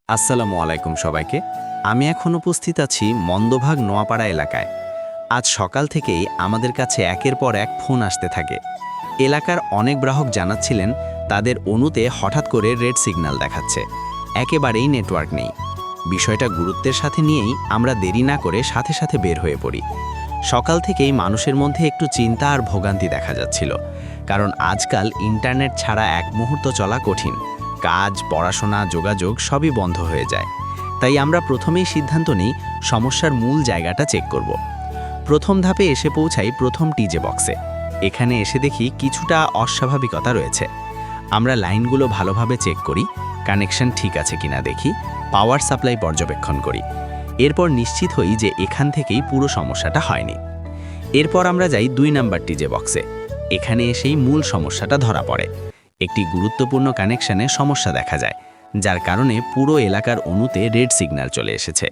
আসসালামু আলাইকুম সবাইকে। আমি এখন উপস্থিত আছি মন্দভাগ নোয়াপাড়া এলাকায়। আজ সকাল থেকেই আমাদের কাছে একের পর এক ফোন আসতে থাকে। এলাকার অনেক গ্রাহক জানাচ্ছিলেন তাদের অণুতে হঠাৎ করে রেড সিগন্যাল দেখাচ্ছে, একেবারেই নেটওয়ার্ক নেই। বিষয়টা গুরুত্বের সাথে নিয়েই আমরা দেরি না করে সাথে সাথে বের হয়ে পড়ি। সকাল থেকেই মানুষের মধ্যে একটু চিন্তা আর ভোগান্তি দেখা যাচ্ছিল, কারণ আজকাল ইন্টারনেট ছাড়া এক মুহূর্ত চলা কঠিন। কাজ, পড়াশোনা, যোগাযোগ সবই বন্ধ হয়ে যায়। তাই আমরা প্রথমেই সিদ্ধান্ত নিই সমস্যার মূল জায়গাটা চেক করব। প্রথম ধাপে এসে পৌঁছাই প্রথম টিজে বক্সে। এখানে এসে দেখি কিছুটা অস্বাভাবিকতা রয়েছে। আমরা লাইনগুলো ভালোভাবে চেক করি, কানেকশন ঠিক আছে কিনা দেখি, পাওয়ার সাপ্লাই পর্যবেক্ষণ করি। এরপর নিশ্চিত হই যে এখান থেকেই পুরো সমস্যাটা হয়নি। এরপর আমরা যাই 2 নাম্বার টিজে বক্সে। এখানে এসেই মূল সমস্যাটা ধরা পড়ে। একটি গুরুত্বপূর্ণ কানেকশনে সমস্যা দেখা যায়, যার কারণে পুরো এলাকার অণুতে রেড সিগন্যাল চলে এসেছে।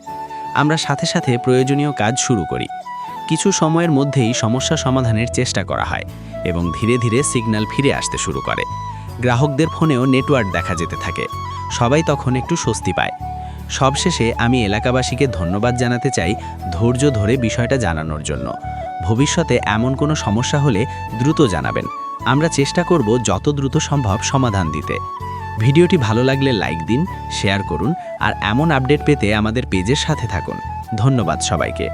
আমরা সাথে সাথে প্রয়োজনীয় কাজ শুরু করি। কিছু সময়ের মধ্যেই সমস্যা সমাধানের চেষ্টা করা হয় এবং ধীরে ধীরে সিগন্যাল ফিরে আসতে শুরু করে। গ্রাহকদের ফোনেও নেটওয়ার্ক দেখা যেতে থাকে। সবাই তখন একটু স্বস্তি পায়। সবশেষে আমি এলাকাবাসীকে ধন্যবাদ জানাতে চাই ধৈর্য ধরে বিষয়টা জানানোর জন্য। ভবিষ্যতে এমন কোনো সমস্যা হলে দ্রুত জানাবেন। আমরা চেষ্টা করব যত দ্রুত সম্ভব সমাধান দিতে। ভিডিওটি ভালো লাগলে লাইক দিন, শেয়ার করুন আর এমন আপডেট পেতে আমাদের পেজের সাথে থাকুন। ধন্যবাদ সবাইকে।